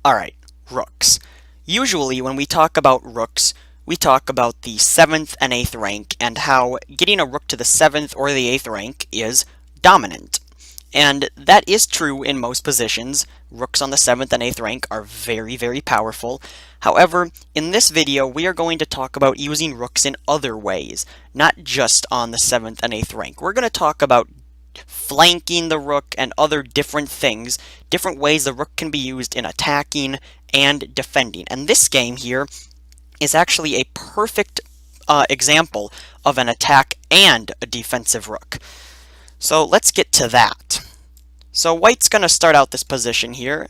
Alright, rooks. Usually when we talk about rooks, we talk about the 7th and 8th rank and how getting a rook to the 7th or the 8th rank is dominant. And that is true in most positions. Rooks on the 7th and 8th rank are very, very powerful. However, in this video, we are going to talk about using rooks in other ways, not just on the 7th and 8th rank. We're going to talk about flanking the rook and other different things, different ways the rook can be used in attacking and defending. And this game here is actually a perfect example of an attack and a defensive rook. So let's get to that. So white's going to start out this position here.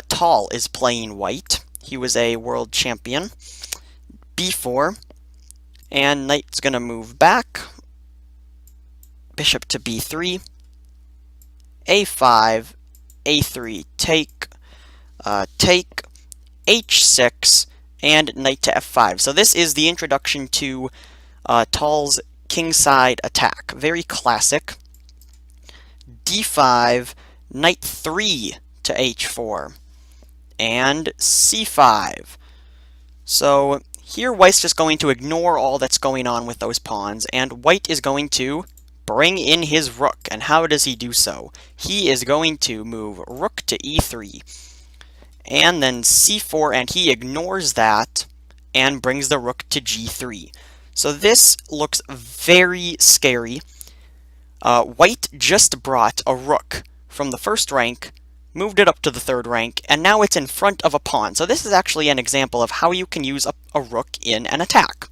Tall is playing white. He was a world champion. b4, and knight's going to move back. Bishop to b3, a5, a3, take, h6, and knight to f5. So this is the introduction to Tall's kingside attack. Very classic. d5, knight 3 to h4, and c5. So here white's just going to ignore all that's going on with those pawns, and white is going to bring in his rook. And how does he do so? He is going to move rook to e3, and then c4, and he ignores that and brings the rook to g3. So this looks very scary. White just brought a rook from the 1st rank, moved it up to the 3rd rank, and now it's in front of a pawn. So this is actually an example of how you can use a rook in an attack.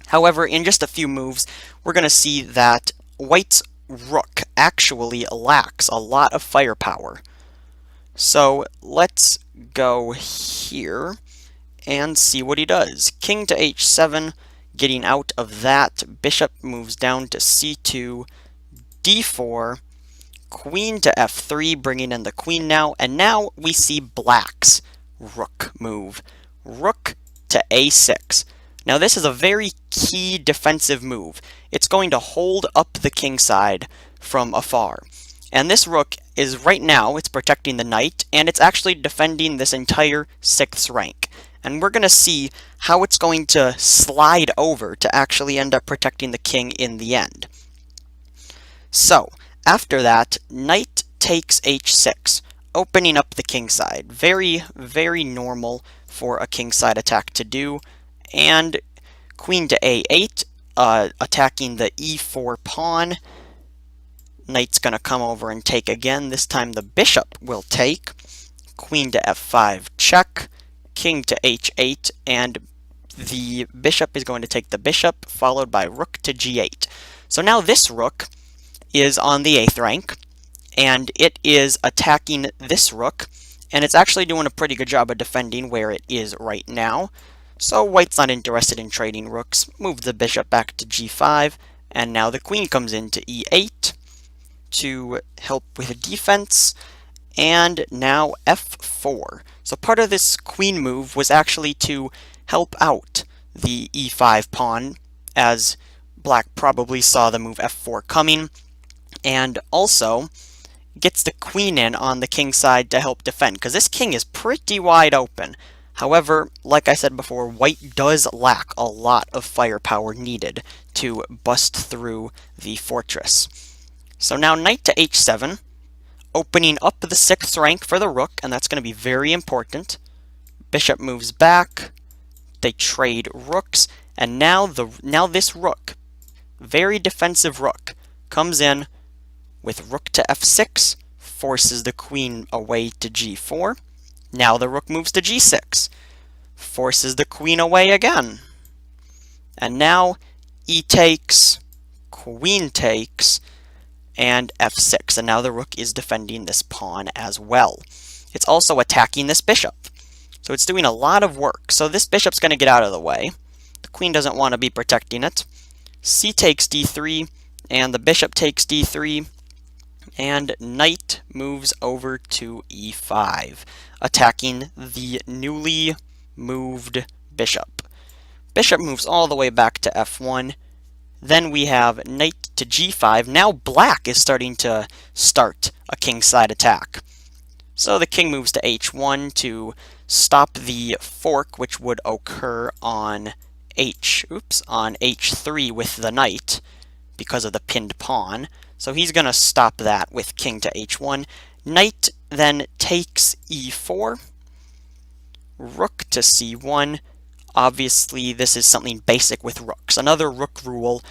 However, in just a few moves, we're going to see that white's rook actually lacks a lot of firepower. So let's go here and see what he does. King to h7, getting out of that. Bishop moves down to c2, d4, queen to f3, bringing in the queen now. And now we see black's rook move. Rook to a6. Now this is a very key defensive move. It's going to hold up the king side from afar. And this rook is right now, it's protecting the knight, and it's actually defending this entire 6th rank. And we're going to see how it's going to slide over to actually end up protecting the king in the end. So, after that, knight takes h6, opening up the king side. Very, very normal for a king side attack to do. And queen to a8, attacking the e4 pawn. Knight's going to come over and take again. This time the bishop will take. Queen to f5, check. King to h8, and the bishop is going to take the bishop, followed by rook to g8. So now this rook is on the 8th rank, and it is attacking this rook, and it's actually doing a pretty good job of defending where it is right now. So white's not interested in trading rooks. Move the bishop back to g5, and now the queen comes into e8 to help with defense, and now f4. So part of this queen move was actually to help out the e5 pawn, as black probably saw the move f4 coming, and also gets the queen in on the king side to help defend, because this king is pretty wide open. However, like I said before, white does lack a lot of firepower needed to bust through the fortress. So now knight to h7, opening up the 6th rank for the rook, and that's going to be very important. Bishop moves back, they trade rooks, and now this rook, very defensive rook, comes in with rook to f6, forces the queen away to g4. Now the rook moves to g6, forces the queen away again. And now e takes, queen takes, and f6. And now the rook is defending this pawn as well. It's also attacking this bishop. So it's doing a lot of work. So this bishop's going to get out of the way. The queen doesn't want to be protecting it. C takes d3, and the bishop takes d3, and knight moves over to e5, attacking the newly moved bishop. Bishop moves all the way back to f1. Then we have knight to g5. Now black is starting to start a kingside attack. So the king moves to h1 to stop the fork, which would occur on on h3 with the knight because of the pinned pawn. So he's going to stop that with king to h1. Knight then takes e4, rook to c1. Obviously, this is something basic with rooks. Another rook rule: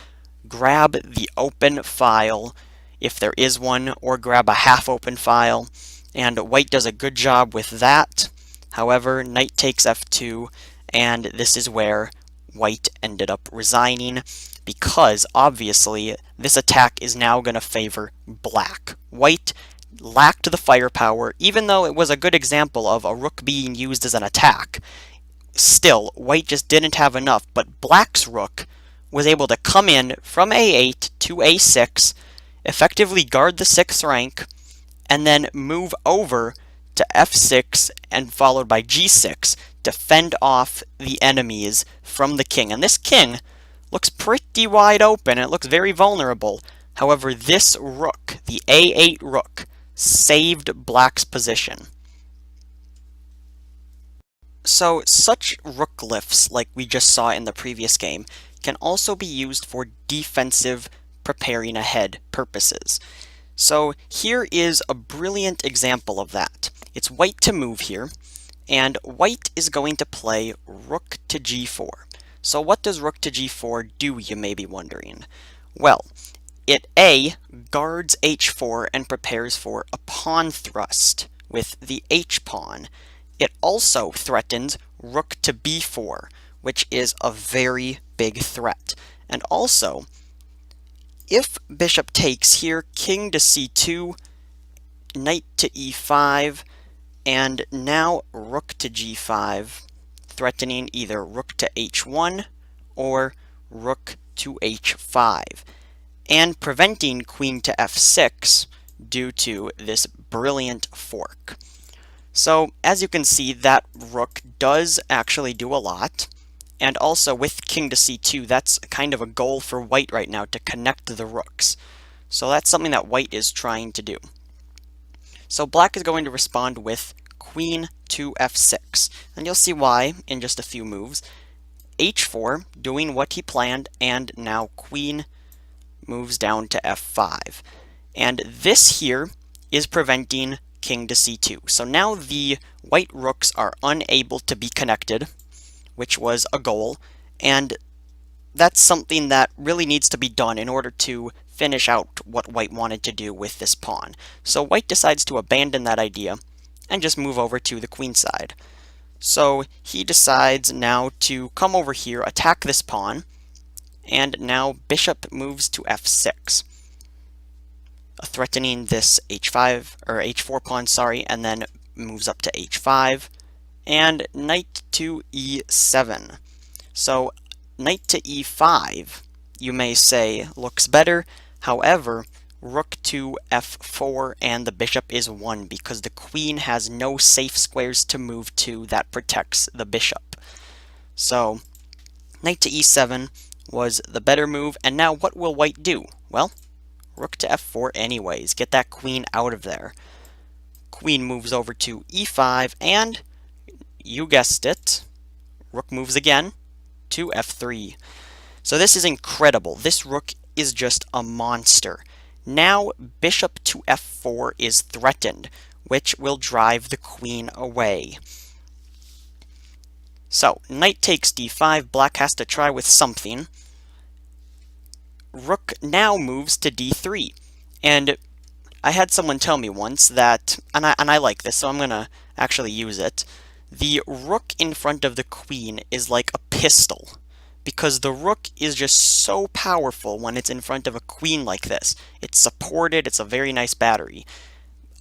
grab the open file if there is one, or grab a half-open file, and white does a good job with that. However, knight takes f2, and this is where white ended up resigning, because obviously this attack is now going to favor black. White lacked the firepower, even though it was a good example of a rook being used as an attack. Still, white just didn't have enough, but black's rook was able to come in from a8 to a6, effectively guard the 6th rank, and then move over to f6 and followed by g6 to fend off the enemies from the king. And this king looks pretty wide open. It looks very vulnerable. However, this rook, the a8 rook, saved black's position. So such rook lifts, like we just saw in the previous game, can also be used for defensive preparing ahead purposes. So here is a brilliant example of that. It's white to move here, and white is going to play rook to g4. So what does rook to g4 do, you may be wondering? Well, it A, guards h4 and prepares for a pawn thrust with the h-pawn. It also threatens rook to b4, which is a very big threat. And also, if bishop takes here, king to c2, knight to e5, and now rook to g5, threatening either rook to h1 or rook to h5, and preventing queen to f6 due to this brilliant fork. So, as you can see, that rook does actually do a lot. And also, with king to c2, that's kind of a goal for white right now, to connect the rooks. So that's something that white is trying to do. So black is going to respond with queen to f6. And you'll see why in just a few moves. h4, doing what he planned, and now queen moves down to f5. And this here is preventing king to c2. So now the white rooks are unable to be connected, which was a goal, and that's something that really needs to be done in order to finish out what white wanted to do with this pawn. So white decides to abandon that idea and just move over to the queen side. So he decides now to come over here, attack this pawn, and now bishop moves to f6. Threatening this h5 or h4 pawn, sorry, and then moves up to h5, and knight to e7. So knight to e5, you may say, looks better. However, rook to f4 and the bishop is won because the queen has no safe squares to move to that protects the bishop. So knight to e7 was the better move, and now what will white do? Well, rook to f4 anyways, get that queen out of there. Queen moves over to e5, and you guessed it, rook moves again to f3. So this is incredible. This rook is just a monster. Now bishop to f4 is threatened, which will drive the queen away. So knight takes d5, black has to try with something. Rook now moves to d3, and I had someone tell me once that, and I like this, so I'm gonna actually use it. The rook in front of the queen is like a pistol, because the rook is just so powerful when it's in front of a queen like this. It's supported, it's a very nice battery.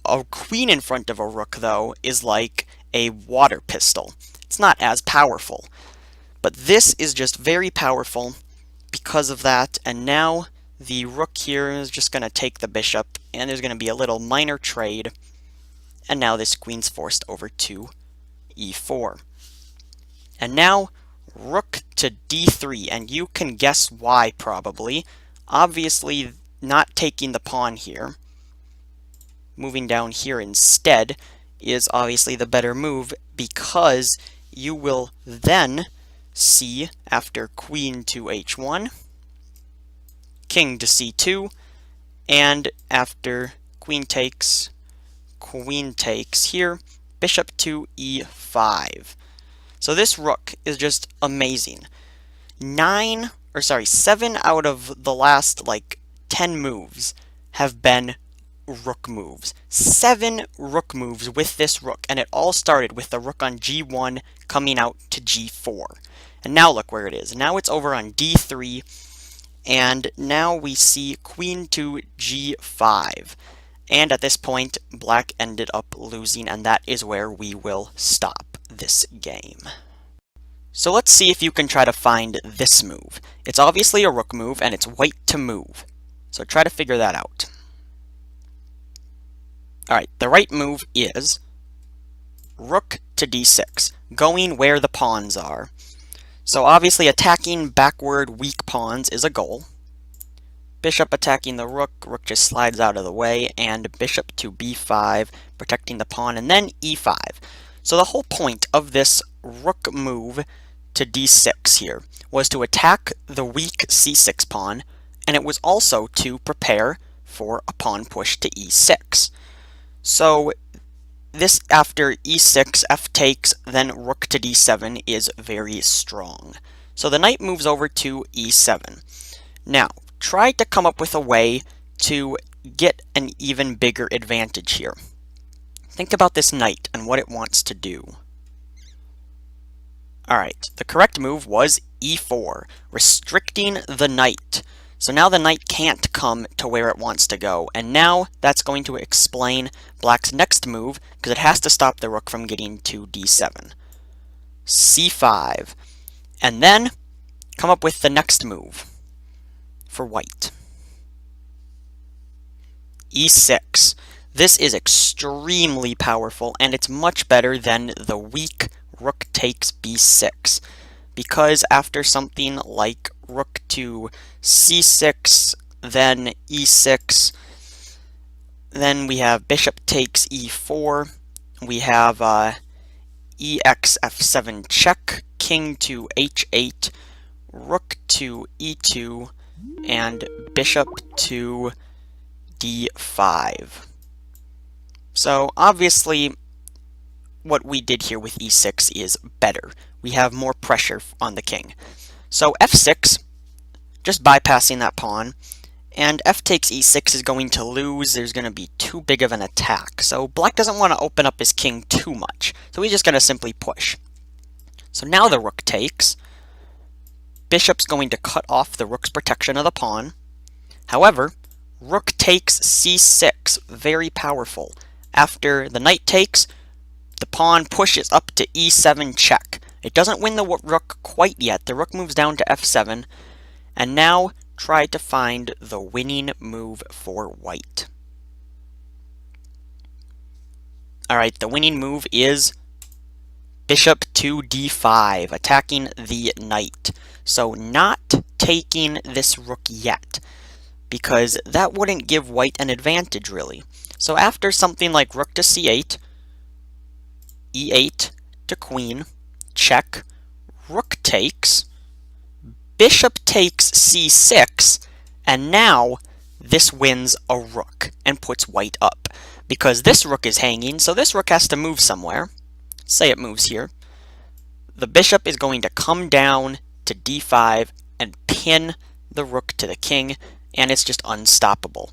A queen in front of a rook, though, is like a water pistol. It's not as powerful, but this is just very powerful because of that, and now the rook here is just going to take the bishop, and there's going to be a little minor trade, and now this queen's forced over to e4. And now rook to d3, and you can guess why probably. Obviously not taking the pawn here, moving down here instead, is obviously the better move because you will then see after queen to h1, king to c2, and after queen takes here, bishop to e5. So this rook is just amazing. 7 out of the last 10 moves have been rook moves. 7 rook moves with this rook, and it all started with the rook on g1 coming out to g4. And now look where it is. Now it's over on d3, and now we see queen to g5. And at this point, black ended up losing, and that is where we will stop this game. So let's see if you can try to find this move. It's obviously a rook move, and it's white to move. So try to figure that out. Alright, the right move is rook to d6, going where the pawns are. So obviously attacking backward weak pawns is a goal. Bishop attacking the rook, rook just slides out of the way, and bishop to b5, protecting the pawn, and then e5. So the whole point of this rook move to d6 here was to attack the weak c6 pawn, and it was also to prepare for a pawn push to e6. So this after e6, f takes, then rook to d7 is very strong. So the knight moves over to e7. Now, try to come up with a way to get an even bigger advantage here. Think about this knight and what it wants to do. Alright, the correct move was e4, restricting the knight. So now the knight can't come to where it wants to go, and now that's going to explain black's next move, because it has to stop the rook from getting to d7. c5, and then come up with the next move for white. e6. This is extremely powerful, and it's much better than the weak rook takes b6, because after something like rook to c6, then e6, then we have bishop takes e4, we have ex f7 check, king to h8, rook to e2, and bishop to d5. So obviously what we did here with e6 is better. We have more pressure on the king. So f6, just bypassing that pawn, and f takes e6 is going to lose. There's going to be too big of an attack. So black doesn't want to open up his king too much. So he's just going to simply push. So now the rook takes. Bishop's going to cut off the rook's protection of the pawn. However, rook takes c6, very powerful. After the knight takes, the pawn pushes up to e7 check. It doesn't win the rook quite yet. The rook moves down to f7. And now try to find the winning move for white. Alright, the winning move is bishop to d5, attacking the knight. So not taking this rook yet, because that wouldn't give white an advantage, really. So after something like rook to c8, e8 to queen, check, rook takes, bishop takes c6, and now this wins a rook and puts white up. Because this rook is hanging, so this rook has to move somewhere. Say it moves here. The bishop is going to come down to d5 and pin the rook to the king, and it's just unstoppable.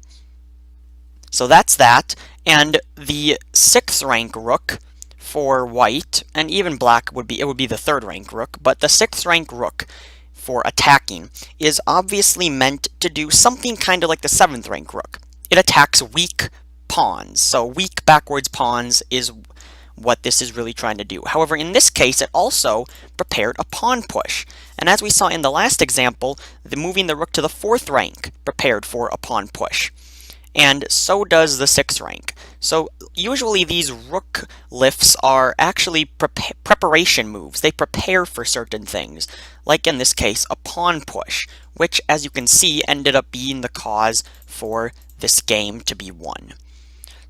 So that's that, and the 6th rank rook for white, and even black would be the 3rd rank rook, but the 6th rank rook for attacking is obviously meant to do something kind of like the 7th rank rook. It attacks weak pawns, so weak backwards pawns is what this is really trying to do. However, in this case, it also prepared a pawn push. And as we saw in the last example, moving the rook to the 4th rank prepared for a pawn push. And so does the 6th rank. So usually these rook lifts are actually preparation moves. They prepare for certain things, like in this case, a pawn push, which, as you can see, ended up being the cause for this game to be won.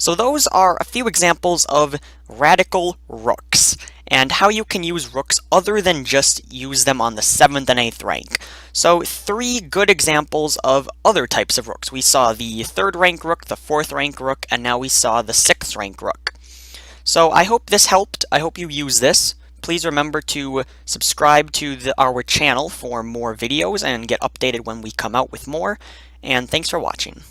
So those are a few examples of radical rooks, and how you can use rooks other than just use them on the 7th and 8th rank. So 3 good examples of other types of rooks. We saw the 3rd rank rook, the 4th rank rook, and now we saw the 6th rank rook. So I hope this helped. I hope you use this. Please remember to subscribe to our channel for more videos and get updated when we come out with more. And thanks for watching.